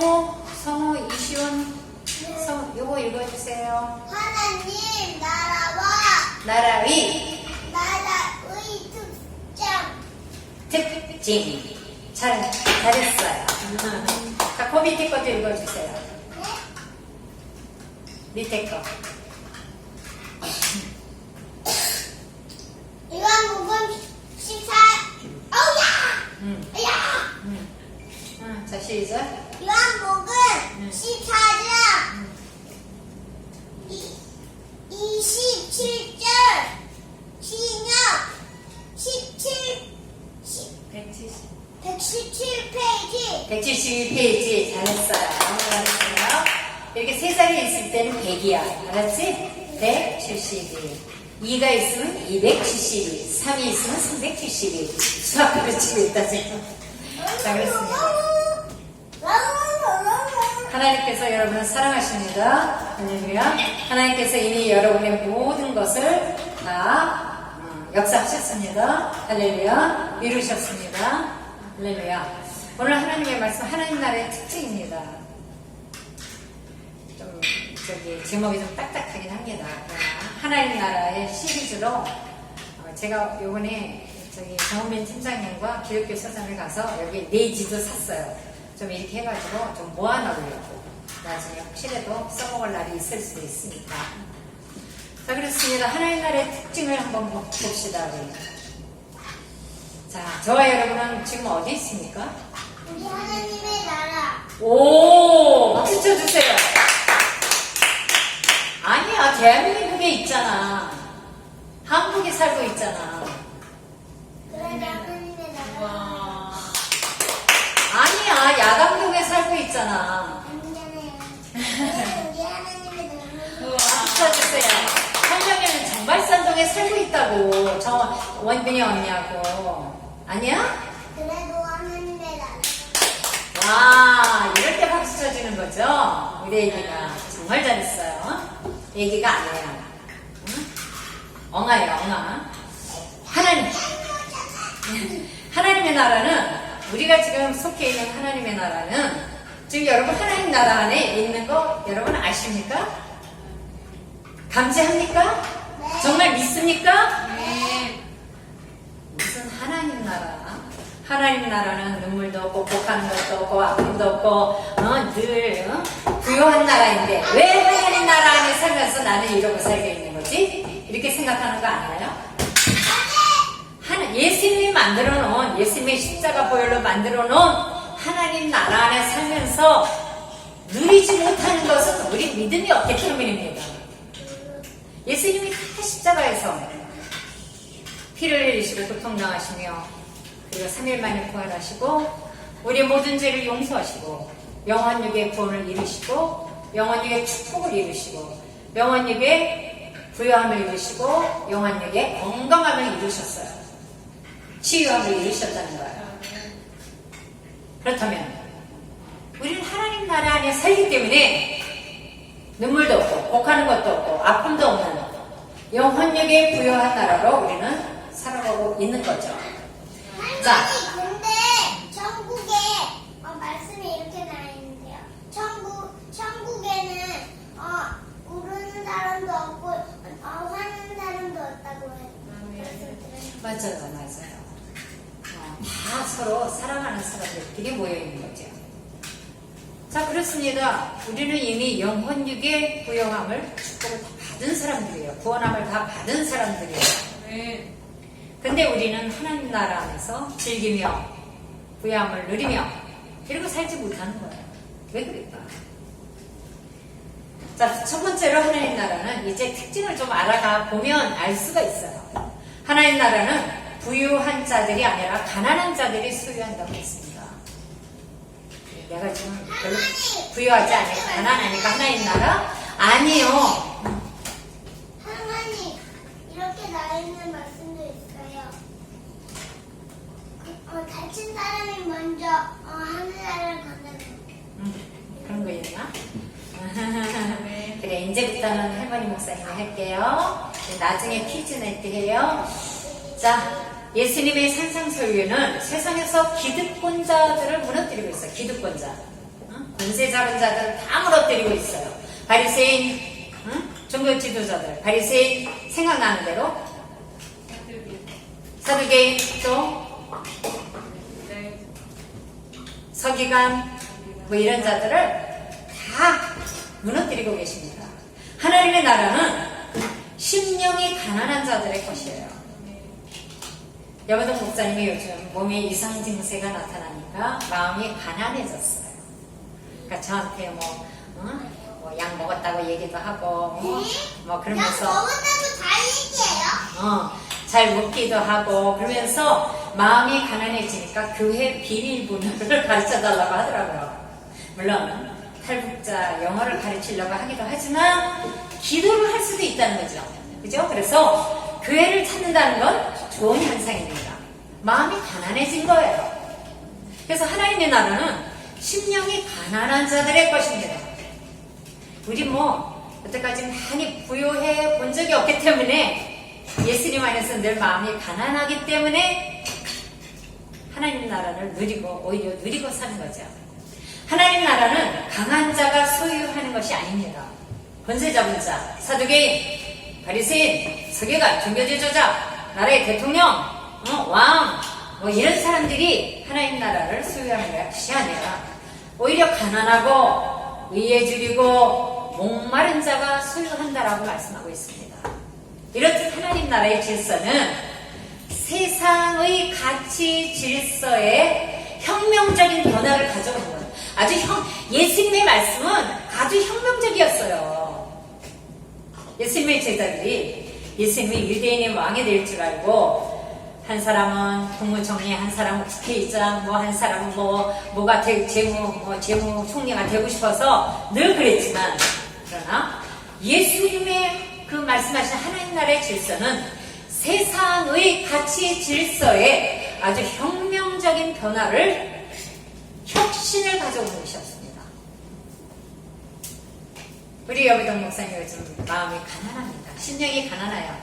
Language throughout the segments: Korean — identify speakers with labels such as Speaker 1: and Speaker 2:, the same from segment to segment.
Speaker 1: 성우 이시원, 요거 읽어주세요.
Speaker 2: 하나님 나라와
Speaker 1: 나라의 특징. 잘했어요. 자, 그 밑에 것도 읽어주세요. 밑에 거.
Speaker 2: 요한복음 14. 어우야!
Speaker 1: 자, 시작.
Speaker 2: 요한복음 14장 27절 신약 117페이지
Speaker 1: 172페이지. 잘했어요. 잘했어요. 이렇게 세 자리 있을 때는 100이야. 알았지? 172. 2가 있으면 272. 3이 있으면 372. 수학 가르치고 있다, 지금. 자, 그렇습니다. 하나님께서 여러분을 사랑하십니다. 할렐루야. 하나님께서 이미 여러분의 모든 것을 다 역사하셨습니다. 할렐루야. 이루셨습니다. 할렐루야. 오늘 하나님의 말씀, 하나님 나라의 특징입니다. 좀 제목이 좀 딱딱하긴 합니다. 하나님 나라의 시리즈로 제가 요번에 정은민 팀장님과 기독교 서점에 가서 여기 네지도 샀어요. 좀 이렇게 해가지고 좀 모아놓으려고. 나중에 혹시라도 써먹을 날이 있을 수도 있으니까. 자, 그렇습니다. 하나님 나라의 특징을 한번 봅시다. 우리. 자, 저와 여러분은 지금 어디 있습니까?
Speaker 2: 우리 하나님의 나라.
Speaker 1: 오, 박수 쳐주세요. 아니야, 대한민국에 있잖아. 한국에 살고 있잖아.
Speaker 2: 그래 하나님의 나라.
Speaker 1: 아니야, 야광동에 살고 있잖아.
Speaker 2: 아니잖아요. 우리 하나님의 나라.
Speaker 1: 박수 쳐주세요. 한정에는 정발산동에 살고 있다고. 저 원빈이 언니하고. 아니야?
Speaker 2: 그래도 하나님의 나라.
Speaker 1: 와, 이럴 때 박수 쳐주는 거죠? 우리 애기가. 정말 잘했어요. 애기가 아니에요. 응? 엉아예요, 엉아. 하나님의 나라는, 우리가 지금 속해 있는 하나님의 나라는, 지금 여러분 하나님 나라 안에 있는 거 여러분 아십니까? 감지합니까?
Speaker 2: 네.
Speaker 1: 정말 믿습니까? 무슨 하나님 나라? 하나님 나라는 눈물도 없고 복하는 것도 없고 아픔도 없고 늘 부유한 나라인데 왜 하나님 나라 안에 살면서 나는 이러고 살게 있는 거지? 이렇게 생각하는 거 아니에요? 예수님이 만들어 놓은, 예수님의 십자가 보혈로 만들어 놓은 하나님 나라 안에 살면서 누리지 못하는 것은 우리 믿음이 없기 때문입니다. 예수님이 다 십자가에서 피를 흘리시고 고통당하시며 그리고 3일 만에 부활하시고 우리의 모든 죄를 용서하시고 영원육의 구원을 이루시고 영원육의 축복을 이루시고 영원육의 부유함을 이루시고 영원육의 건강함을 이루셨어요. 치유함을 이루셨다는 거예요. 그렇다면 우리는 하나님 나라 안에 살기 때문에 눈물도 없고 복하는 것도 없고 아픔도 없는 영원육의 부유한 나라로 우리는 살아가고 있는 거죠. 자,
Speaker 2: 근데 천국에 말씀이 이렇게 나와 있는데요. 천국에는 우는 사람도 없고 화는 사람도 없다고 해요.
Speaker 1: 맞아요. 다 서로 사랑하는 사람들끼리 모여 있는 거죠. 자, 그렇습니다. 우리는 이미 영혼육의 부유함을 축복을 다 받은 사람들이에요. 구원함을 다 받은 사람들이에요. 근데 우리는 하나님 나라 안에서 즐기며 부유함을 누리며 이러고 살지 못하는 거예요. 왜 그럴까? 자, 첫 번째로 하나님 나라는 이제 특징을 좀 알아가 보면 알 수가 있어요. 하나님 나라는 부유한 자들이 아니라 가난한 자들이 소유한다고 했습니다. 내가 지금 별로 부유하지 않으니까 가난하니까 하나님 나라? 아니요.
Speaker 2: 하나님 이렇게 나와 있는 말씀도 있어요. 다친 사람이 먼저 하늘나라를 간다는
Speaker 1: 그런 거 있나? 그래, 이제부터는 할머니 목사님이 할게요. 나중에 퀴즈 낼 때 해요. 자, 예수님의 산상설교는 세상에서 기득권자들을 무너뜨리고 있어요. 기득권자. 권세 잡은 자들을 다 무너뜨리고 있어요. 바리새인, 종교 지도자들, 바리새인 생각나는 대로 사두개인 또 서기관 뭐 이런 자들을 다 무너뜨리고 계십니다. 하나님의 나라는 심령이 가난한 자들의 것이에요. 여배동 목사님이 요즘 몸에 이상 증세가 나타나니까 마음이 가난해졌어요. 그러니까 저한테 약 먹었다고 얘기도 하고 뭐 그러면서
Speaker 2: 약 먹었다고 다 얘기해요?
Speaker 1: 잘 먹기도 하고 그러면서 마음이 가난해지니까 교회 비밀번호를 가르쳐달라고 하더라고요. 물론 탈북자 영어를 가르치려고 하기도 하지만 기도를 할 수도 있다는 거죠. 그죠? 그래서 교회를 찾는다는 건 좋은 현상입니다. 마음이 가난해진 거예요. 그래서 하나님의 나라는 심령이 가난한 자들의 것입니다. 우리 여태까지 많이 부유해 본 적이 없기 때문에 예수님 안에서 늘 마음이 가난하기 때문에 하나님 나라를 오히려 누리고 사는 거죠. 하나님 나라는 강한 자가 소유하는 것이 아닙니다. 권세 잡은 자, 사두개인, 바리새인, 서기관, 종교지도자, 나라의 대통령, 왕, 이런 사람들이 하나님 나라를 소유하는 것이 아니라 오히려 가난하고 의에 줄이고 목마른 자가 소유한다라고 말씀하고 있습니다. 이렇듯 하나님 나라의 질서는 세상의 가치 질서에 혁명적인 변화를 가져오는 거예요. 예수님의 말씀은 아주 혁명적이었어요. 예수님의 제자들이 예수님이 유대인의 왕이 될 줄 알고 한 사람은 국무총리, 한 사람은 국회의장, 한 사람은 재무 총리가 되고 싶어서 늘 그랬지만 그러나 예수님의 그 말씀하신 하나님 나라의 질서는 세상의 가치 질서에 아주 혁명적인 변화를 혁신을 가져오는 것이었습니다. 우리 여배동 목사님 요즘 마음이 가난합니다. 심령이 가난해요.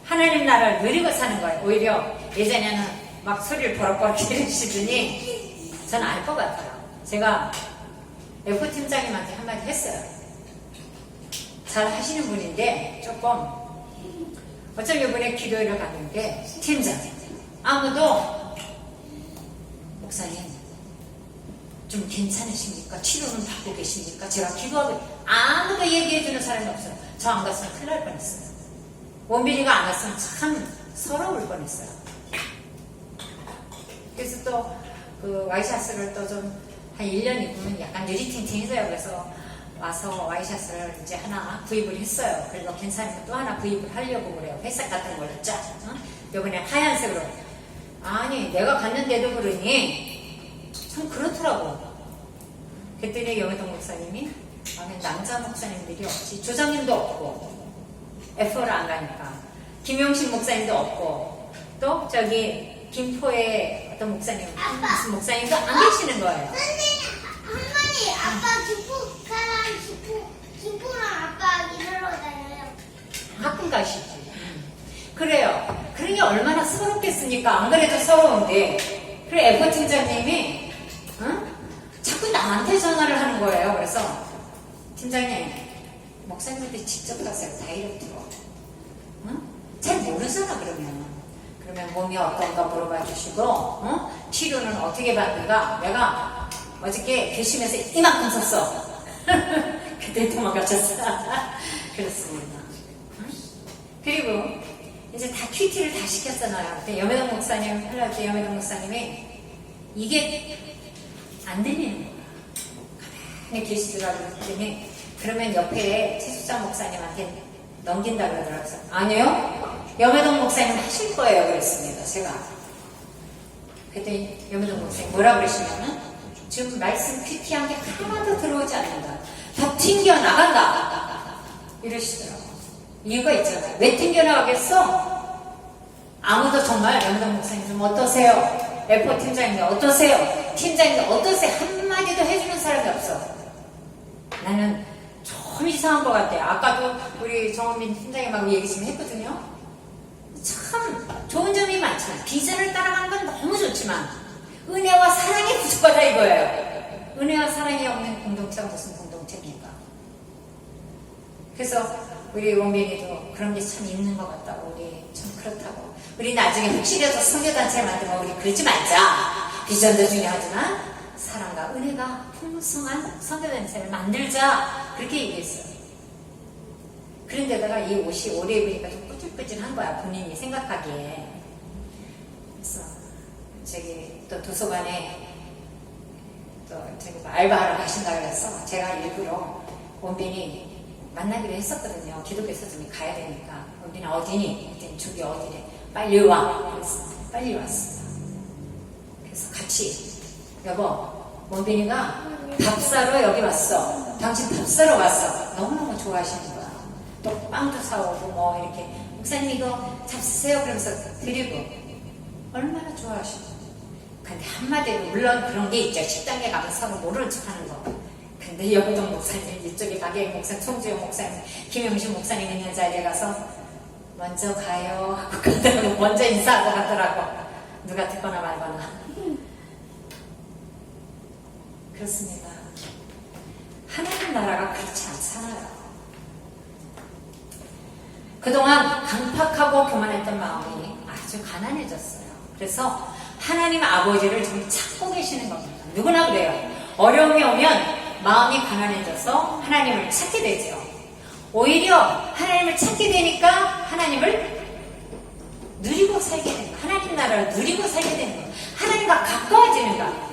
Speaker 1: 하나님 나라를 누리고 사는 거예요. 오히려 예전에는 막 소리를 버럭버럭 지르시더니 저는 알 것 같아요. 제가 F 팀장님한테 한마디 했어요. 잘 하시는 분인데 조금 어쩜 이번에 기도회를 갔는데 팀장님 아무도 목사님 좀 괜찮으십니까? 치료는 받고 계십니까? 제가 기도하고 아무도 얘기해주는 사람이 없어요. 저 안 갔으면 큰일 날 뻔했어요. 원빈이가 안 왔으면 참 서러울 뻔했어요. 그래서 또 그 와이셔츠를 또 좀 한 1년 입으면 약간 느리팅팅해져요. 그래서 와서 와이셔츠를 이제 하나 구입을 했어요. 그래서 괜찮으면 또 하나 구입을 하려고 그래요. 회색 같은 걸로 쫙. 이번에 하얀색으로. 아니 내가 갔는데도 그러니 참 그렇더라고. 그랬더니 여배동 목사님이 남자 목사님들이 없지. 조장님도 없고 F를 안 가니까 김용신 목사님도 없고 또 저기 김포의 어떤 목사님 무슨 목사님도 안 계시는 거예요.
Speaker 2: 선생님, 할머니, 아빠 김포랑 아빠 일하러 다녀요.
Speaker 1: 가끔 가시지. 그래요. 그런 게 얼마나 서럽겠습니까? 안 그래도 서러운데. 그래 F 팀장님이 자꾸 나한테 전화를 하는 거예요. 그래서 팀장님 목사님한테 직접 가세요. 다이렉트로. 잘 모르잖아 그러면 몸이 어떤가 물어봐 주시고 치료는 어떻게 받는가. 내가 어저께 결심해서 이만큼 썼어. 그때 도망가셨어. 그렇습니다. 그리고 이제 다 큐티를 다 시켰잖아요. 그때 여매동 목사님 하려고 때 여매동 목사님이 이게 안 들리는 거야. 가만히 계시더라고. 그랬더니 그러면 옆에 최수장 목사님한테 넘긴다 그러더라고요. 그래서 아니요. 여매동 목사님 하실 거예요. 그랬습니다. 제가. 그랬더니 여매동 목사님 뭐라 그러시냐면 지금 말씀 큐티한 게 하나도 들어오지 않는다. 다 튕겨나간다. 이러시더라고요. 이유가 있잖아요. 왜 튕겨나가겠어? 아무도 정말 여매동 목사님 좀 어떠세요? F 팀장님 어떠세요? 팀장님 어떠세요? 한마디도 해주는 사람이 없어. 나는 좀 이상한 것 같아요. 아까도 우리 정원민 팀장님하고 얘기 좀 했거든요. 참 좋은 점이 많지만 비전을 따라가는 건 너무 좋지만 은혜와 사랑이 부족하다 이거예요. 은혜와 사랑이 없는 공동체가 무슨 공동체입니까? 그래서 우리 원빈이도 그런 게 참 있는 것 같다고, 우리 참 그렇다고. 우리 나중에 혹시라도 선교단체를 만들면 우리 그러지 말자. 비전도 중요하지만 사랑과 은혜가 풍성한 선교단체를 만들자. 그렇게 얘기했어요. 그런데다가 이 옷이 오래 입으니까 좀 삐질삐질한 거야, 본인이 생각하기에. 그래서 저기 또 도서관에 또 저기 알바하러 가신다 그래서 제가 일부러 원빈이 만나기로 했었거든요. 기독교에서 좀 가야 되니까. 원빈아 어디니? 그랬더니 저기 어디래? 빨리 와. 그래서 빨리 왔습니다. 그래서 같이 여보, 원빈이가 밥 사러 여기 왔어. 당신 밥 사러 왔어. 너무너무 좋아하시는 거야. 또 빵도 사오고 뭐 이렇게 목사님 이거 잡수세요 그러면서 드리고 얼마나 좋아하시고. 근데 한마디로 물론 그런 게 있죠. 식당에 가면 서로 모르는 척하는 거. 근데 여기동 목사님, 이쪽에 박예익 목사님, 송주영 목사님, 김영신 목사님 있는 자리에 가서 먼저 가요 하고 가더라고. 먼저 인사하고 가더라고. 누가 듣거나 말거나. 그렇습니다. 하나님 나라가 그렇지 않잖아요. 그동안 강팍하고 교만했던 마음이 아주 가난해졌어요. 그래서 하나님 아버지를 지금 찾고 계시는 겁니다. 누구나 그래요. 어려움이 오면 마음이 가난해져서 하나님을 찾게 되죠. 오히려 하나님을 찾게 되니까 하나님을 누리고 살게 되는 거예요. 하나님 나라를 누리고 살게 되는 거예요. 하나님과 가까워지니까.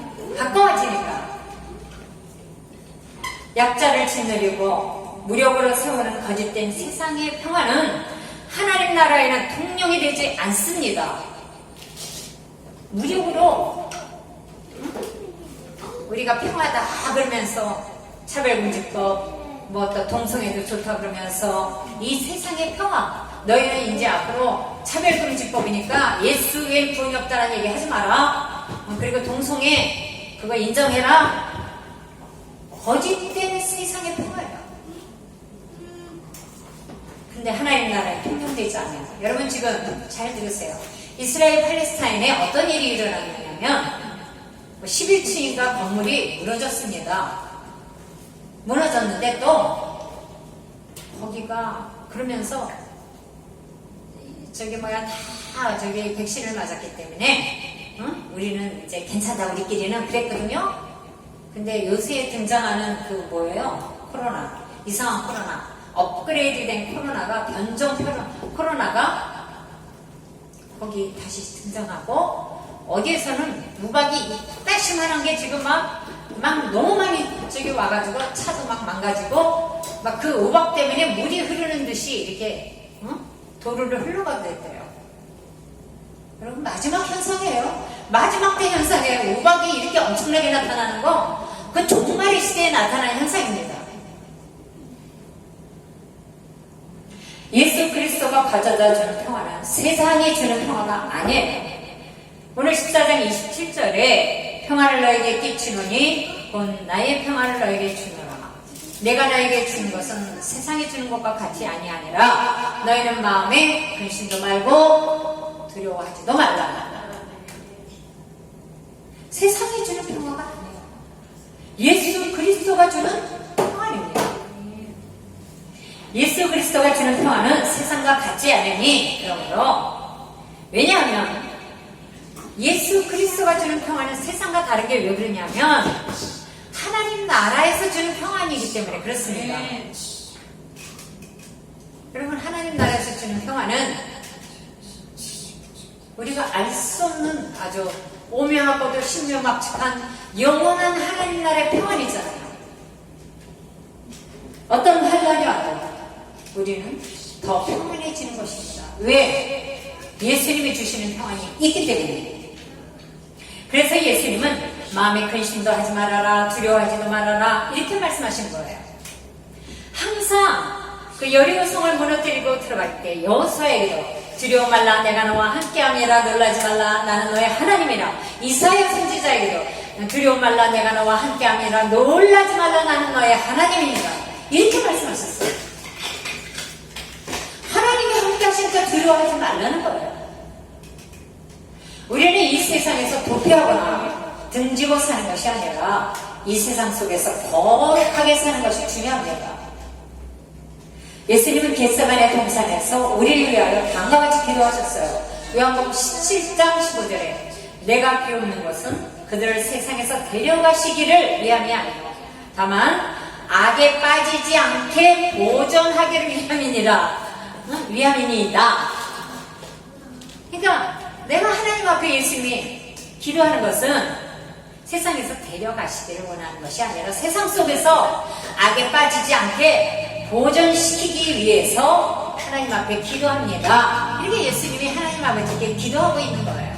Speaker 1: 약자를 짓누리고 무력으로 세우는 거짓된 세상의 평화는 하나님 나라에는 통용이 되지 않습니다. 무력으로 우리가 평화다 그러면서 차별금지법 뭐 또 동성애도 좋다 그러면서 이 세상의 평화, 너희는 이제 앞으로 차별금지법이니까 예수 외엔 구원이 없다라는 얘기 하지 마라. 그리고 동성애 그거 인정해라. 거짓된 세상의 평화예요. 근데 하나님 나라에 통용되지 않아요. 여러분 지금 잘 들으세요. 이스라엘 팔레스타인에 어떤 일이 일어났냐면 11층인가 건물이 무너졌습니다. 무너졌는데 또 거기가 그러면서 저기 뭐야 다 저기 백신을 맞았기 때문에 우리는 이제 괜찮다 우리끼리는 그랬거든요. 근데 요새 등장하는 그 뭐예요? 코로나, 이상한 코로나, 업그레이드된 코로나가 변종 코로나가 거기 다시 등장하고 어디에서는 우박이 이따시만한 게 지금 막 너무 많이 저기 와가지고 차도 막 망가지고 막 그 우박 때문에 물이 흐르는 듯이 이렇게 도로를 흘러가게 됐대요. 여러분 마지막 현상이에요. 마지막 때 현상이에요. 우박이 이렇게 엄청나게 나타나는 거 그 종말의 시대에 나타나는 현상입니다. 예수 그리스도가 가져다 주는 평화는 세상이 주는 평화가 아니에요. 오늘 14장 27절에 평화를 너에게 끼치노니 곧 나의 평화를 너에게 주노라. 내가 너에게 주는 것은 세상이 주는 것과 같이 아니하니라. 너희는 마음에 근심도 말고 두려워하지도 말라. 세상이 주는 평화가 아니에요. 예수 그리스도가 주는 평화입니다. 예수 그리스도가 주는 평화는 세상과 같지 않으니 그러므로 왜냐하면 예수 그리스도가 주는 평화는 세상과 다른 게 왜 그러냐면 하나님 나라에서 주는 평안이기 때문에 그렇습니다. 여러분 하나님 나라에서 주는 평화는 우리가 알 수 없는 아주 오묘하고도 신묘막측한 영원한 하나님 나라의 평안이잖아요. 어떤 환란이 와도 우리는 더 평안해지는 것입니다. 왜? 예수님이 주시는 평안이 있기 때문에. 그래서 예수님은 마음에 근심도 하지 말아라, 두려워하지도 말아라 이렇게 말씀하신 거예요. 항상 그 여리고성을 무너뜨리고 들어갈 때 여호수아에게도 두려워 말라 내가 너와 함께함이라 놀라지 말라 나는 너의 하나님이라. 이사야 선지자에게도 두려워 말라 내가 너와 함께함이라 놀라지 말라 나는 너의 하나님이니라 이렇게 말씀하셨어요. 하나님이 함께 하시니까 두려워하지 말라는 거예요. 우리는 이 세상에서 도피하거나 등지고 사는 것이 아니라 이 세상 속에서 거룩하게 사는 것이 중요합니다. 예수님은 겟세마네 동산에서 우리를 위하여 다음과 같이 기도하셨어요. 요한복음 17장 15절에 내가 비옵는 것은 그들을 세상에서 데려가시기를 위함이 아니고 다만 악에 빠지지 않게 보존하기를 위함이니라. 위함이니이다. 그러니까 내가 하나님 앞에 예수님이 기도하는 것은 세상에서 데려가시기를 원하는 것이 아니라 세상 속에서 악에 빠지지 않게 보존시키기 위해서 하나님 앞에 기도합니다. 이렇게 예수님이 하나님 아버지께 기도하고 있는 거예요.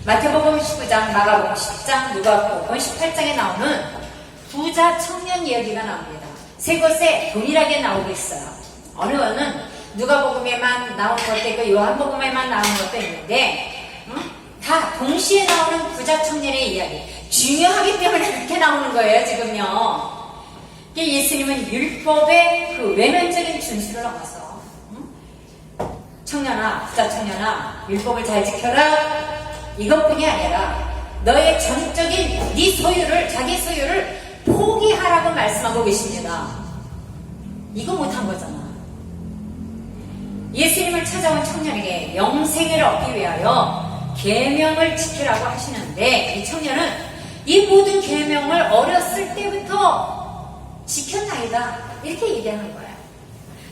Speaker 1: 마태복음 19장, 마가복음 10장, 누가복음 18장에 나오는 부자 청년 이야기가 나옵니다. 세 곳에 동일하게 나오고 있어요. 어느 거는 누가복음에만 나오는 것도 있고 요한복음에만 나오는 것도 있는데 다 동시에 나오는 부자 청년의 이야기. 중요하기 때문에 그렇게 나오는 거예요, 지금요. 예수님은 율법의 그 외면적인 준수를 넘어서 청년아, 부자 청년아, 율법을 잘 지켜라. 이것뿐이 아니라 너의 전적인 네 소유를, 자기 소유를 포기하라고 말씀하고 계십니다. 이거 못한 거잖아. 예수님을 찾아온 청년에게 영생을 얻기 위하여 계명을 지키라고 하시는데 이 청년은 이 모든 계명을 어렸을 때부터 지켰나이다 이렇게 얘기하는 거예요.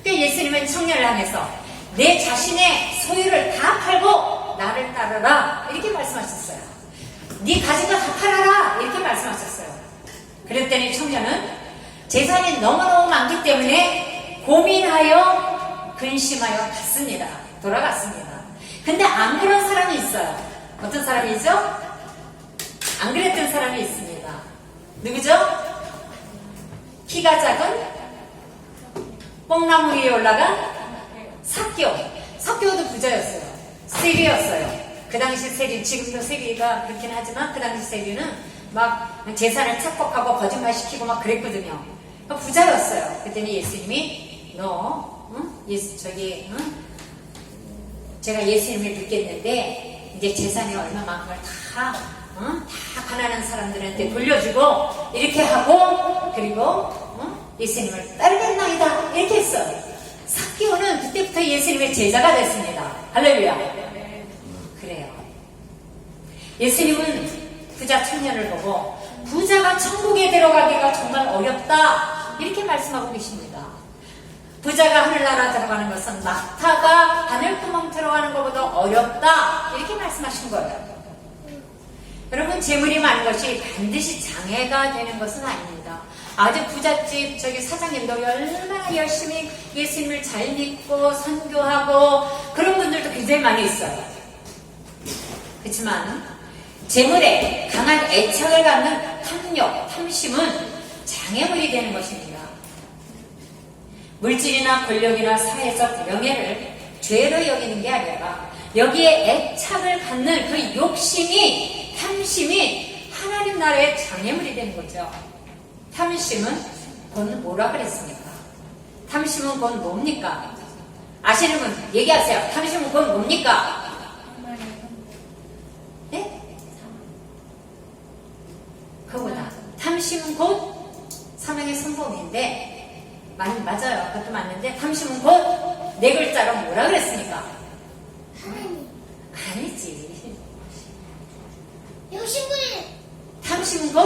Speaker 1: 그러니까 예수님은 청년을 향해서 내 자신의 소유를 다 팔고 나를 따르라 이렇게 말씀하셨어요. 네 가진 거 다 팔아라 이렇게 말씀하셨어요. 그랬더니 청년은 재산이 너무너무 많기 때문에 고민하여 근심하여 갔습니다. 돌아갔습니다. 근데 안 그런 사람이 있어요. 어떤 사람이죠? 안 그랬던 사람이 있습니다. 누구죠? 키가 작은 뽕나무 위에 올라간 삭개오. 삭개오도 부자였어요. 세리였어요. 그 당시 세리, 지금도 세리가 그렇긴 하지만 그 당시 세리는 막 재산을 착복하고 거짓말시키고 막 그랬거든요. 부자였어요. 그랬더니 예수님이 너 제가 예수님을 믿겠는데 이제 재산이 얼마만큼을 다 가난한 사람들한테 돌려주고 이렇게 하고 그리고 예수님을 따르겠나이다 이렇게 했어요. 삭개오는 그때부터 예수님의 제자가 됐습니다. 할렐루야. 그래요. 예수님은 부자 청년을 보고 부자가 천국에 들어가기가 정말 어렵다 이렇게 말씀하고 계십니다. 부자가 하늘나라 들어가는 것은 낙타가 바늘구멍 들어가는 것보다 어렵다 이렇게 말씀하신 거예요. 여러분 재물이 많은 것이 반드시 장애가 되는 것은 아닙니다. 아주 부잣집 저기 사장님도 얼마나 열심히 예수님을 잘 믿고 선교하고 그런 분들도 굉장히 많이 있어요. 그렇지만 재물에 강한 애착을 갖는 탐욕, 탐심은 장애물이 되는 것입니다. 물질이나 권력이나 사회적 명예를 죄로 여기는 게 아니라 여기에 애착을 갖는 그 욕심이, 탐심이 하나님 나라의 장애물이 되는 거죠. 탐심은 곧 뭐라 그랬습니까? 탐심은 곧 뭡니까? 아시는 분 얘기하세요. 탐심은 곧 뭡니까? 네? 그거보다 탐심은 곧 사망의 선봉인데 맞아요. 그것도 맞는데 탐심은 곧 네 글자로 뭐라 그랬습니까?
Speaker 2: 하나님.
Speaker 1: 아니지.
Speaker 2: 욕심부리.
Speaker 1: 탐심은 곧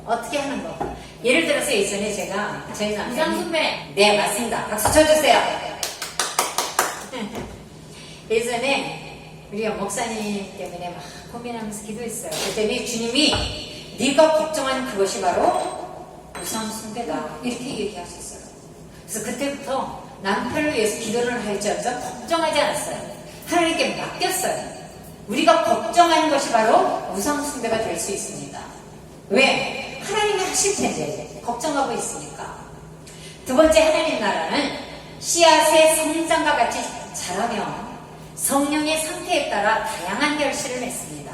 Speaker 1: 어떻게 하는 거? 예를 들어서 예전에 제가 저희 남편이
Speaker 3: 이상순배.
Speaker 1: 네 맞습니다. 박수 쳐주세요. 예전에 우리 목사님 때문에 막 고민하면서 기도했어요. 그랬더니 주님이 네가 걱정한 그것이 바로 우상 숭배다 이렇게 얘기하셨어요. 그래서 그때부터 남편을 위해서 기도를 할지언정 걱정하지 않았어요. 하나님께 맡겼어요. 우리가 걱정하는 것이 바로 우상 숭배가 될 수 있습니다. 왜? 하나님이 하실 텐데 걱정하고 있으니까. 두 번째 하나님 나라는 씨앗의 성장과 같이 자라며 성령의 상태에 따라 다양한 결실을 맺습니다.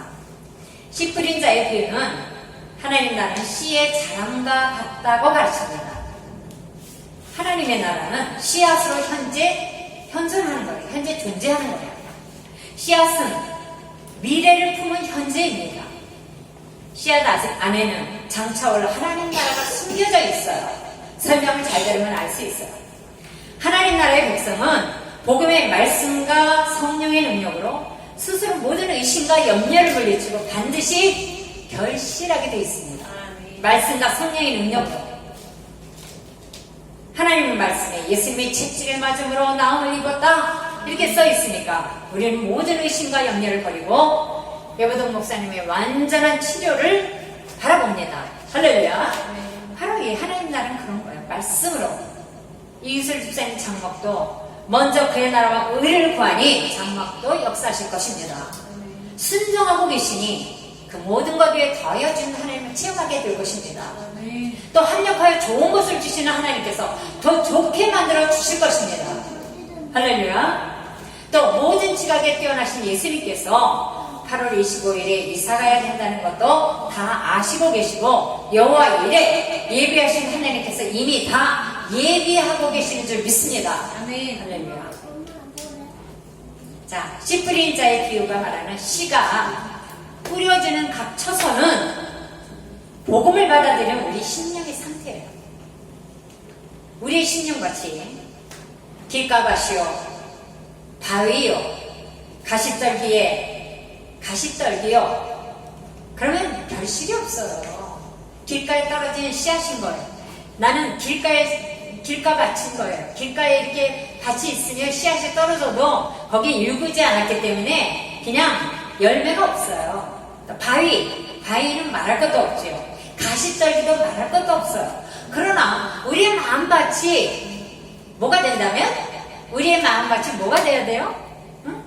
Speaker 1: 씨 뿌린 자의 비유는 하나님 나라는 씨의 자람과 같다고 가르칩니다. 하나님의 나라는 씨앗으로 현재 현존하는 거예요. 현재 존재하는 거예요. 씨앗은 미래를 품은 현재입니다. 씨앗 안에는 장차올 하나님 나라가 숨겨져 있어요. 설명을 잘 들으면 알 수 있어요. 하나님 나라의 백성은 복음의 말씀과 성령의 능력으로 스스로 모든 의심과 염려를 물리치고 반드시 결실하게 되어 있습니다. 말씀과 성령의 능력으로. 하나님의 말씀에 예수님의 채찍을 맞음으로 나음을 입었다 이렇게 써 있으니까 우리는 모든 의심과 염려를 버리고 여보동 목사님의 완전한 치료를 바라봅니다. 할렐루야. 바로 이 하나님 나라는 그런 거예요. 말씀으로. 이유슬 집사님 장막도 먼저 그의 나라와 의를 구하니 장막도 역사하실 것입니다. 순종하고 계시니 그 모든 것 위에 더해진 하나님을 체험하게 될 것입니다. 또 합력하여 좋은 것을 주시는 하나님께서 더 좋게 만들어 주실 것입니다. 할렐루야. 또 모든 지각에 뛰어나신 예수님께서 8월 25일에 이사가야 된다는 것도 다 아시고 계시고 여호와 일에 예비하신 하나님께서 이미 다 예비하고 계시는 줄 믿습니다. 아멘. 할렐루야. 자, 씨 뿌린 자의 비유가 말하는 씨가 뿌려지는 각 처소는 복음을 받아들이는 우리 심령의 상태예요. 우리의 심령같이 길가밭이요, 바위요, 가시떨기요. 그러면 결실이 없어요. 길가에 떨어진 씨앗인 거예요. 나는 길가밭인 거예요. 길가에 이렇게 밭이 있으면 씨앗이 떨어져도 거기에 일구지 않았기 때문에 그냥 열매가 없어요. 바위는 말할 것도 없죠. 가시떨기도 말할 것도 없어요. 그러나 우리의 마음밭이 뭐가 된다면? 우리의 마음밭이 뭐가 돼야 돼요? 응?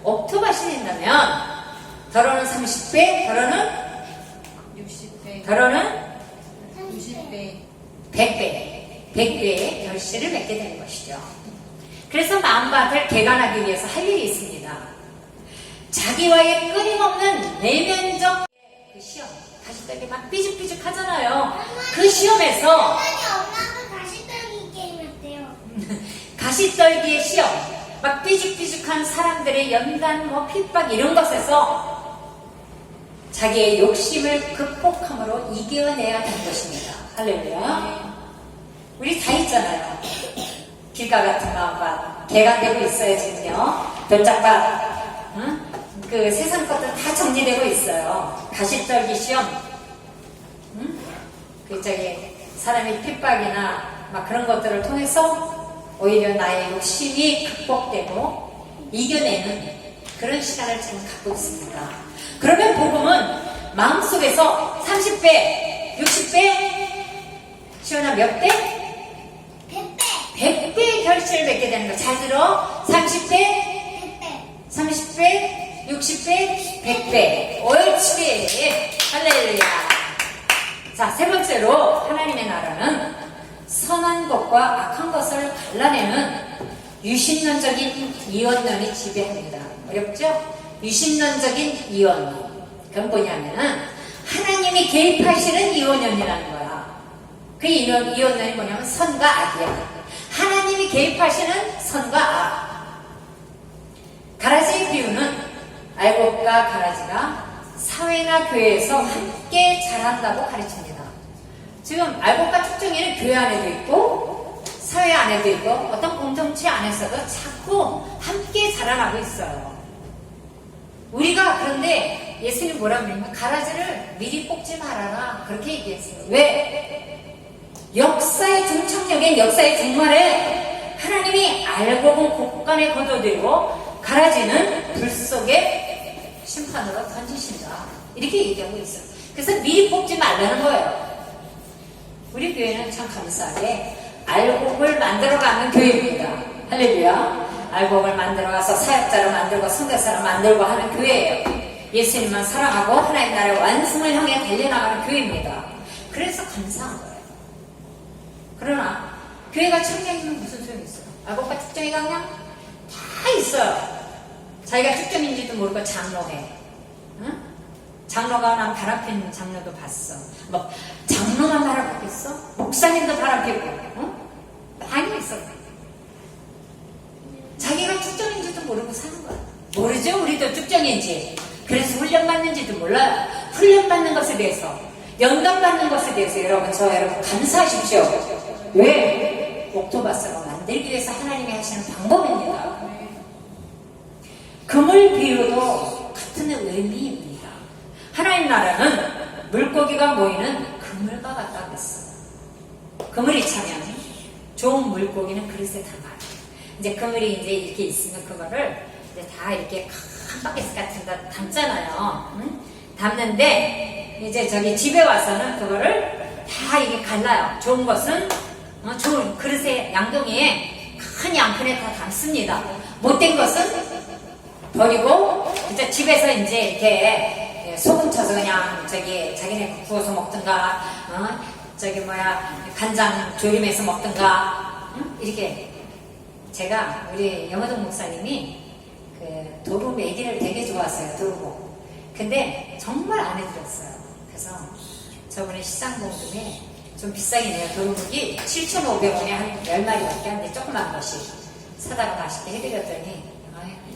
Speaker 1: 옥토밭이 된다면 더러는 30배, 더러는
Speaker 3: 60배,
Speaker 1: 더러는
Speaker 3: 90배,
Speaker 1: 100배의 결실을 맺게 되는 것이죠. 그래서 마음밭을 개간하기 위해서 할 일이 있습니다. 자기와의 끊임없는 내면적 그 시험, 가시떨기 막 삐죽삐죽 하잖아요. 그 시험에서
Speaker 2: 엄마가 가시떨기 게임 했대요.
Speaker 1: 가시떨기의 시험, 막 삐죽삐죽한 사람들의 연단, 핍박 이런 것에서 자기의 욕심을 극복함으로 이겨내야 하는 것입니다. 할렐루야. 우리 다 있잖아요. 길가 같은 마음밭, 개간되고 있어요, 지금요. 별장밭, 응? 그 세상 것들 다 정리되고 있어요. 가시떨기 시험, 응? 사람의 핍박이나 막 그런 것들을 통해서 오히려 나의 욕심이 극복되고 이겨내는 그런 시간을 지금 갖고 있습니다. 그러면 복음은 마음속에서 30배, 60배, 시원한 몇 배?
Speaker 2: 100배.
Speaker 1: 100배의 결실을 맺게 되는 거. 잘 들어. 30배, 30배, 60배, 100배. 옳지. 할렐루야. 자, 세 번째로 하나님의 나라는 선한 것과 악한 것을 갈라내는 유신론적인 이원론이 지배합니다. 어렵죠? 유신론적인 이원론. 그건 뭐냐면은 하나님이 개입하시는 이원론이라는 거야. 그 이원론이 뭐냐면 선과 악이야. 하나님이 개입하시는 선과 악. 가라지의 비유는 알곡과 가라지가 사회나 교회에서 함께 자란다고 가르칩니다. 지금 알곡과 특정이는 교회 안에도 있고 사회 안에도 있고 어떤 공동체 안에서도 자꾸 함께 자라나고 있어요. 우리가 그런데 예수님 뭐라고 그러냐면 가라지를 미리 뽑지 말아라 그렇게 얘기했어요. 왜? 역사의 중창력인 역사의 종말에 하나님이 알곡은 곳간에 거둬들이고 가라지는 불 속에 심판으로 던지신다 이렇게 얘기하고 있어요. 그래서 미리 뽑지 말라는 거예요. 우리 교회는 참 감사하게 알곡을 만들어가는 교회입니다. 할렐루야. 알곡을 만들어가서 사역자를 만들고 선교사를 만들고 하는 교회예요. 예수님만 사랑하고 하나님 나라의 완성을 향해 달려나가는 교회입니다. 그래서 감사한 거예요. 그러나 교회가 청량이면 무슨 소용이 있어요? 알곡과 특정이가 그냥 다 있어요. 자기가 특정인지도 모르고 장로해. 응? 장로가 난 바람피는 장로도 봤어. 뭐 장로만 바람피겠어? 목사님도 바람피고 응? 많이 있어. 자기가 특정인지도 모르고 사는 거야. 모르죠? 우리도 특정인지. 그래서 훈련받는지도 몰라요. 훈련받는 것에 대해서, 영감받는 것에 대해서 여러분 감사하십시오. 왜? 옥토바스로 만들기 위해서 하나님이 하시는 방법입니다. 그물 비유도 같은 의미입니다. 하나님 나라는 물고기가 모이는 그물과 같다고 했어요. 그물이 차면 좋은 물고기는 그릇에 담아요. 이제 그물이 이제 이렇게 있으면 그거를 이제 다 이렇게 큰 바켓 같은 데 담잖아요. 응? 담는데 이제 저기 집에 와서는 그거를 다 이게 갈라요. 좋은 것은 좋은 그릇에 양동이에 큰 양푼에 다 담습니다. 못된 것은 버리고 이제 집에서 이제 이렇게 소금 쳐서 그냥 저기 자기네 구워서 먹든가 간장 조림해서 먹든가 이렇게. 제가 우리 영어동 목사님이 그 도루 얘기를 되게 좋아했어요. 도루묵. 근데 정말 안 해드렸어요. 그래서 저번에 시장공동에 좀 비싸긴 해요. 도루묵이 7,500원에 한 10마리밖에 안 돼. 조그만 것이. 사다가 맛있게 해드렸더니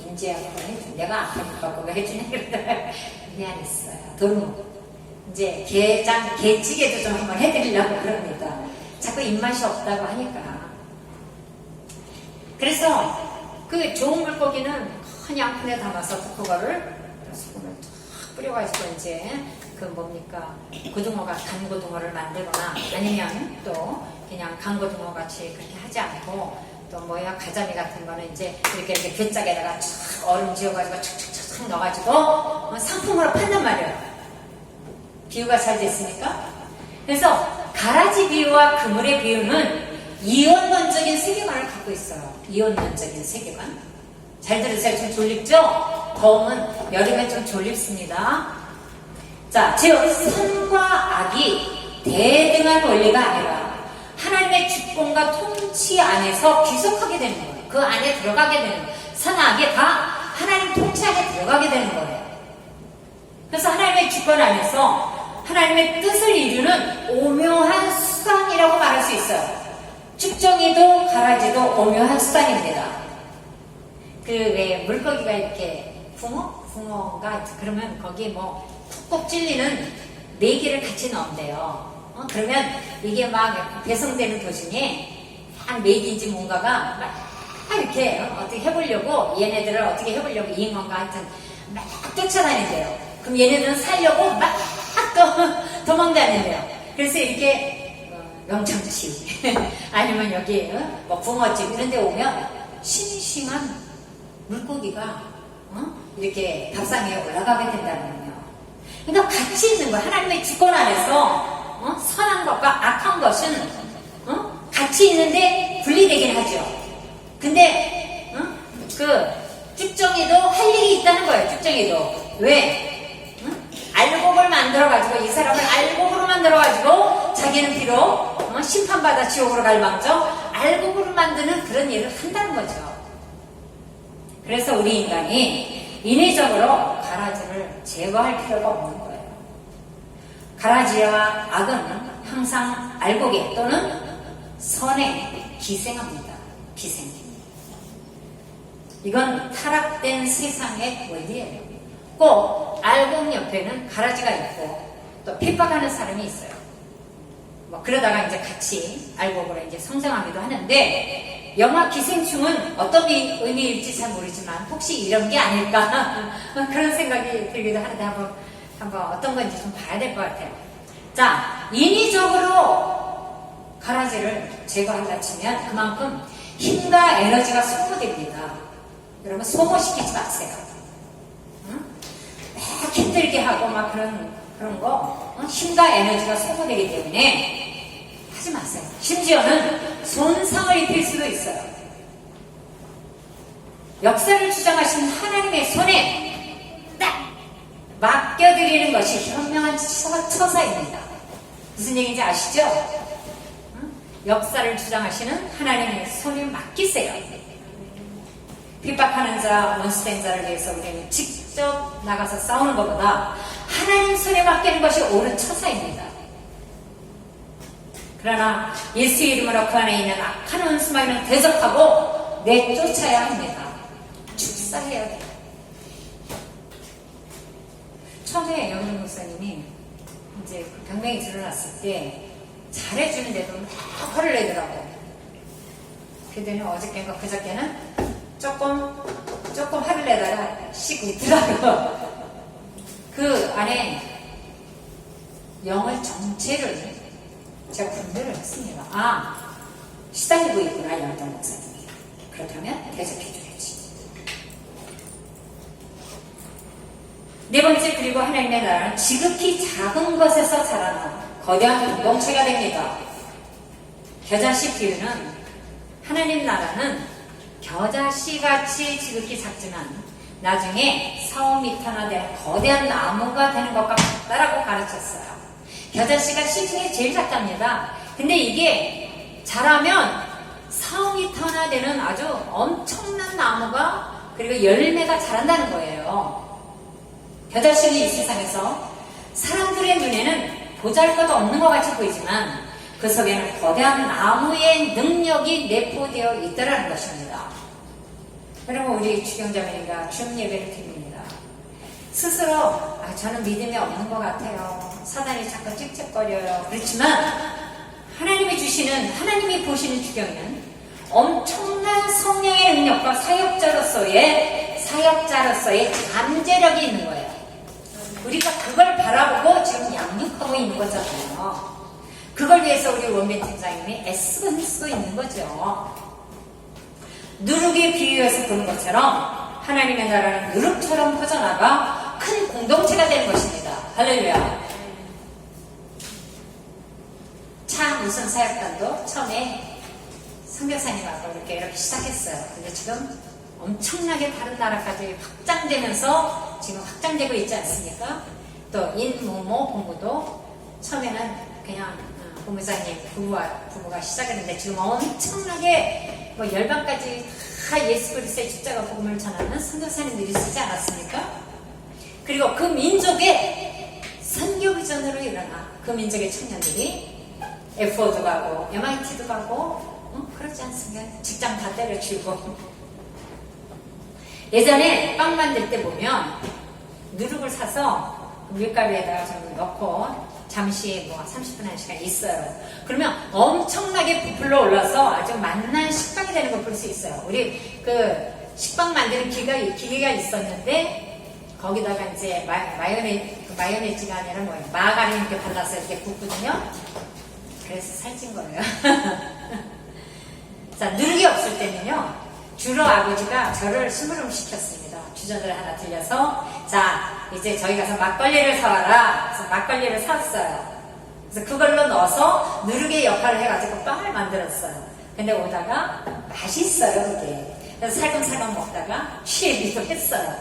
Speaker 1: 인지하고 내가 아프니까 그거 해주네. 그러더라고요. 미안했어요. 도루묵. 이제 게찌개도 좀 한번 해드리려고 그럽니다. 자꾸 입맛이 없다고 하니까. 그래서 그 좋은 물고기는 큰 양푼에 담아서 그거를 소금을 쫙 뿌려가지고 이제 그 뭡니까 고등어가 간고등어를 만들거나 아니면 또 그냥 간고등어 같이 그렇게 하지 않고 또 가자미 같은 거는 이제 이렇게 괴짝에다가 쫙 얼음 지어가지고 촥촥촥 넣어가지고 상품으로 판단 말이에요. 비유가 잘 됐습니까? 그래서 가라지 비유와 그물의 비유는 이원론적인 세계관을 갖고 있어요. 이원론적인 세계관. 잘 들으세요. 좀 졸립죠? 더우면 여름에 좀 졸립습니다. 자, 즉 선과 악이 대등한 원리가 아니라 하나님의 주권과 통치 안에서 귀속하게 되는 거예요. 그 안에 들어가게 되는 거예요. 선과 악이 다 하나님 통치 안에 들어가게 되는 거예요. 그래서 하나님의 주권 안에서 하나님의 뜻을 이루는 오묘한 수단이라고 말할 수 있어요. 축정이도 가라지도 오묘한 수단입니다. 그 왜 물고기가 이렇게 붕어인가 그러면 거기 푹푹 찔리는 메기를 같이 넣은대요. 그러면 이게 막 배송되는 도중에 막 메기인지 뭔가가 막 이렇게 어떻게 해보려고 얘네들을 어떻게 해보려고 잉어인가 하여튼 막 쫓아다닌대요. 그럼 얘네들은 살려고 막 도망다닌대요. 그래서 이렇게 명창치 아니면 여기 붕어집 이런 데 오면 싱싱한 물고기가 이렇게 밥상 위에 올라가게 된다는 거예요. 그러니까 같이 있는 거예요. 하나님의 주권 안에서 선한 것과 악한 것은 같이 있는데 분리되긴 하죠. 근데 그 쭉정이도 할 일이 있다는 거예요. 쭉정이도. 왜? 알곡을 만들어가지고 이 사람을 알곡으로 만들어가지고 자기는 비록 심판받아 지옥으로 갈 망정 알곡으로 만드는 그런 일을 한다는 거죠. 그래서 우리 인간이 인위적으로 가라지를 제거할 필요가 없는 거예요. 가라지와 악은 항상 알곡에 또는 선에 기생합니다. 기생. 이건 타락된 세상의 원리예요. 꼭 알곡 옆에는 가라지가 있고 또 핍박하는 사람이 있어요. 그러다가 이제 같이 알곡으로 이제 성장하기도 하는데 영화 기생충은 어떤 의미일지 잘 모르지만 혹시 이런 게 아닐까 그런 생각이 들기도 하는데 한번 어떤 건지 좀 봐야 될 것 같아요. 자, 인위적으로 가라지를 제거한다 치면 그만큼 힘과 에너지가 소모됩니다. 여러분 소모시키지 마세요. 막 힘들게 하고 막 그런 거 힘과 에너지가 소모되기 때문에 하지 마세요. 심지어는 손상을 입힐 수도 있어요. 역사를 주장하신 하나님의 손에 딱 맡겨드리는 것이 현명한 처사입니다. 무슨 얘기인지 아시죠? 역사를 주장하시는 하나님의 손에 맡기세요. 핍박하는 자, 원수된 자를 위해서 우리는 직접 나가서 싸우는 것보다 하나님 손에 맡기는 것이 옳은 처사입니다. 그러나 예수의 이름으로 그 안에 있는 악한 원수마귀는 대적하고 내쫓아야 합니다. 축사해야 돼요. 처음에 영준 목사님이 이제 그 병명이 드러났을 때 잘해주는데도 막 화를 내더라고. 그랬더니 어저께인가 그저께는 조금 화를 내다가 씩 웃더라고. 그 안에 영을 정체를 제가 분별을 했습니다. 아, 시달리고 있구나, 영동 목사님이. 그렇다면 대접해줘야지. 네 번째, 그리고 하나님의 나라는 지극히 작은 것에서 자라는 거대한 공동체가 됩니다. 겨자씨 비유는 하나님 나라는 겨자씨 같이 지극히 작지만 나중에 4~5m나 되는 거대한 나무가 되는 것과 같다라고 가르쳤어요. 겨자씨가 씨 중에 제일 작답니다. 근데 이게 자라면 4~5m나 되는 아주 엄청난 나무가 그리고 열매가 자란다는 거예요. 겨자씨는 이 세상에서 사람들의 눈에는 보잘것없는 것 같이 보이지만 그 속에는 거대한 나무의 능력이 내포되어 있다는 것입니다. 여러분, 우리 주경자매님과 줌 예배를 드립니다. 스스로 저는 믿음이 없는 것 같아요. 사단이 자꾸 찝찝거려요. 그렇지만 하나님이 주시는, 하나님이 보시는 주경은 엄청난 성령의 능력과 사역자로서의 잠재력이 있는 거예요. 우리가 그걸 바라보고 지금 양육하고 있는 거잖아요. 그걸 위해서 우리 원빈 팀장님이 애쓰고 있는 거죠. 누룩의 비유에서 보는 것처럼 하나님의 나라는 누룩처럼 퍼져나가 큰 공동체가 되는 것입니다. 할렐루야. 참 우선 사역단도 처음에 선교사님하고 이렇게 시작했어요. 근데 지금 엄청나게 다른 나라까지 확장되면서 지금 확장되고 있지 않습니까? 또 인모모 본부도 처음에는 그냥 본부장님 부부가 시작했는데 지금 엄청나게 열방까지 다 예수 그리스도의 십자가 복음을 전하는 선교사님들이 쓰지 않았습니까? 그리고 그 민족의 선교 비전으로 일어나 그 민족의 청년들이 F4도 가고 MIT도 가고 그렇지 않습니까? 직장 다 때려치우고. 예전에 빵 만들 때 보면 누룩을 사서 밀가루에다가 좀 넣고 잠시 30분 1시간 있어요. 그러면 엄청나게 부풀러 올라서 아주 맛난 식빵이 되는 걸 볼 수 있어요. 우리 그 식빵 만드는 기계가 있었는데 거기다가 이제 마요네즈가 아니라 마가린 이렇게 발라서 이렇게 붓거든요. 그래서 살찐 거예요. 자, 누룩이 없을 때는요. 주로 아버지가 저를 심부름 시켰습니다. 주전을 하나 들려서 자, 이제 저희 가서 막걸리를 사와라. 그래서 막걸리를 샀어요. 그래서 그걸로 넣어서 누룩의 역할을 해가지고 빵을 만들었어요. 근데 오다가 맛있어요, 그게. 그래서 살금살금 먹다가 취해비도 했어요.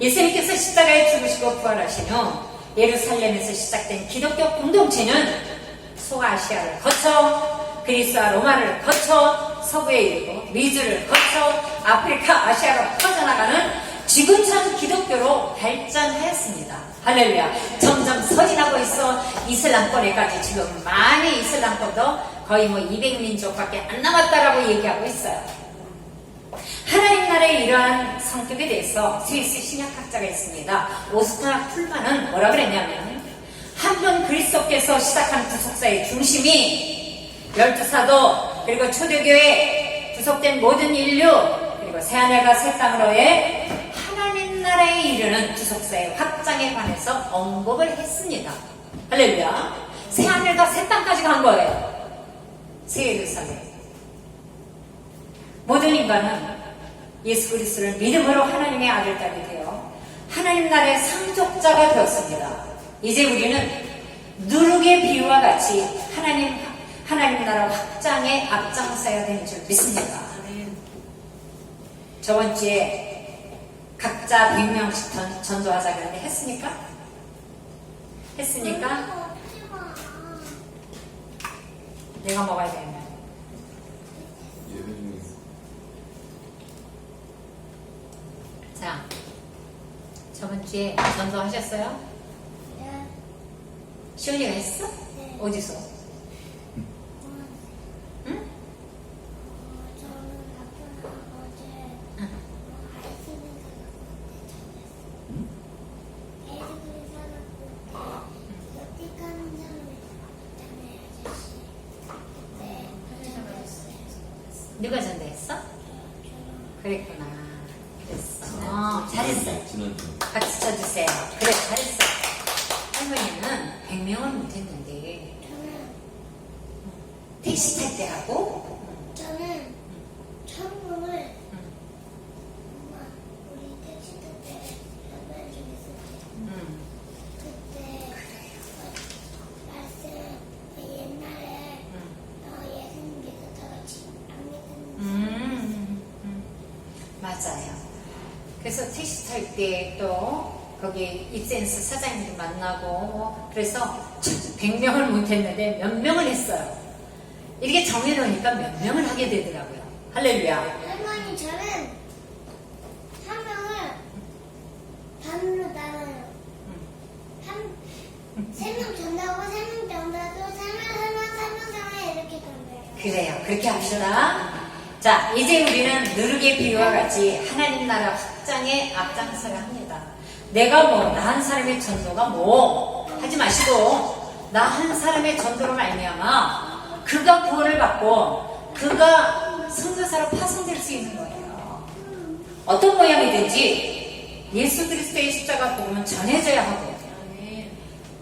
Speaker 1: 예수님께서 십자가에 죽으시고 부활하신 후 예루살렘에서 시작된 기독교 공동체는 소아시아를 거쳐 그리스와 로마를 거쳐 서부에 이르고 미주를 거쳐 아프리카, 아시아로 퍼져나가는 지구촌 기독교로 발전하였습니다. 할렐루야. 점점 서진하고 있어 이슬람권에까지 지금 많이 이슬람권도 거의 200민족밖에 안 남았다라고 얘기하고 있어요. 하나님 나라의 이러한 성격에 대해서 스위스 신약학자가 있습니다. 오스카 풀만은 뭐라 그랬냐면 한 분 그리스도께서 시작한 구속사의 중심이 12사도 그리고 초대교회 구속된 모든 인류 그리고 새하늘과 새 땅으로의 하나님 나라에 이르는 구속사의 확장에 관해서 언급을 했습니다. 할렐루야. 새하늘과 새 땅까지 간 거예요. 새 예루살렘. 모든 인간은 예수 그리스도를 믿음으로 하나님의 아들 딸이 되어 하나님 나라의 상속자가 되었습니다. 이제 우리는 누룩의 비유와 같이 하나님 나라 확장에 앞장서야 되는 줄 믿습니다. 저번 주에 각자 100명씩 전도하자 그랬는데 했습니까? 했습니까? 내가 먹어야 되겠네. 자, 저번 주에 전도하셨어요?
Speaker 2: 네.
Speaker 1: 시원이가 했어?
Speaker 2: 네.
Speaker 1: 어디서? 응?
Speaker 2: 저는 아빠랑 어제
Speaker 1: 응.
Speaker 2: 아이스크림
Speaker 1: 누가 전도했어? 그랬구나. 그랬어. 잘했어.
Speaker 4: 지난주.
Speaker 1: 박수 쳐주세요. 그래, 잘했어. 할머니는 100명은 못했는데
Speaker 2: 저는
Speaker 1: 택시 탈 때 하고
Speaker 2: 저는 천문을 엄마 우리 택시 탈때 연말 좀 있을 때 그때 말씀 옛날에 예수님께서 다 같이 안 믿는
Speaker 1: 맞아요. 그래서 택시 탈 때 또 거기 입센스 사장님도 만나고 그래서 100명을 못했는데 몇 명을 했어요. 이렇게 정해놓으니까 몇 명을 하게 되더라고요. 할렐루야.
Speaker 2: 할머니 저는 한 명을 반으로 나눠요. 세 명 전도하고 세 명 전도하고 세명 이렇게 전도해요.
Speaker 1: 그래요. 그렇게 합시다. 자, 이제 우리는 누르게 비유와 같이 하나님 나라 확장에 앞장서야 합니다. 내가 뭐, 나 한 사람의 전도가 뭐, 하지 마시고, 나 한 사람의 전도로 말미암아 그가 구원을 받고, 그가 선교사로 파송될 수 있는 거예요. 어떤 모양이든지 예수 그리스도의 십자가 복음은 전해져야 하고,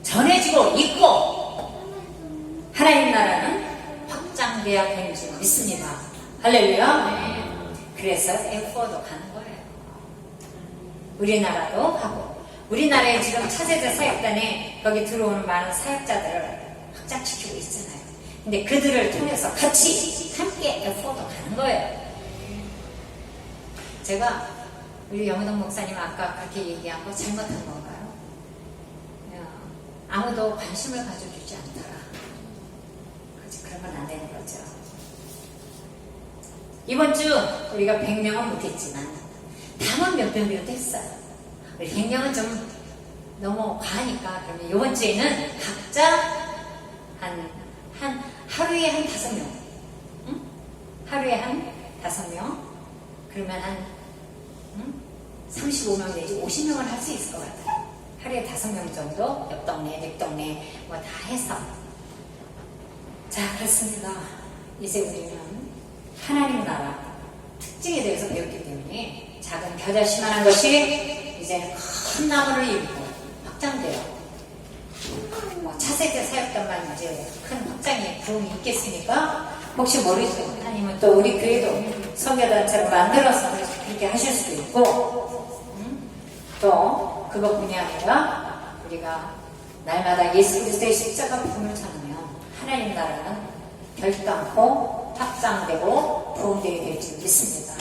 Speaker 1: 전해지고 있고, 하나님 나라는 확장돼야 되는 줄 믿습니다. 할렐루야. 그래서 F4도 가는 거예요. 우리나라도 하고, 우리나라에 지금 차세대 사역단에 거기 들어오는 많은 사역자들을 확장시키고 있잖아요. 근데 그들을 통해서 같이 함께 F4도 가는 거예요. 제가 우리 영호동 목사님 아까 그렇게 얘기한 거 잘못한 건가요? 아무도 관심을 가져주지 않더라. 그렇지, 그러면 안 되는 거죠. 이번 주 우리가 100명은 못했지만 다만 몇 명이라도 했어요. 우리 100명은 좀 너무 과하니까 그러면 이번 주에는 각자 하루에 한 5명, 응? 하루에 한 5명, 그러면 한 35명 내지 50명을 할 수 있을 것 같아요. 하루에 5명 정도, 옆 동네, 내 동네 뭐 다 해서. 자, 그렇습니다. 이제 우리는 하나님 나라 특징에 대해서 배웠기 때문에 작은 겨자씨만한 것이 이제 큰 나무를 이루고 확장돼요. 뭐 차세대 사역단만 이제 큰 확장의 부흥이 있겠으니까 혹시 모르죠. 아니면 또 우리 교회도 선교단체를 만들어서 그렇게 하실 수도 있고, 또 그것뿐이 아니라 우리가 날마다 예수 그리스도의 십자가 복음을 전하면 하나님 나라는 결단코 확장되고 부흥되게 될 줄 믿습니다.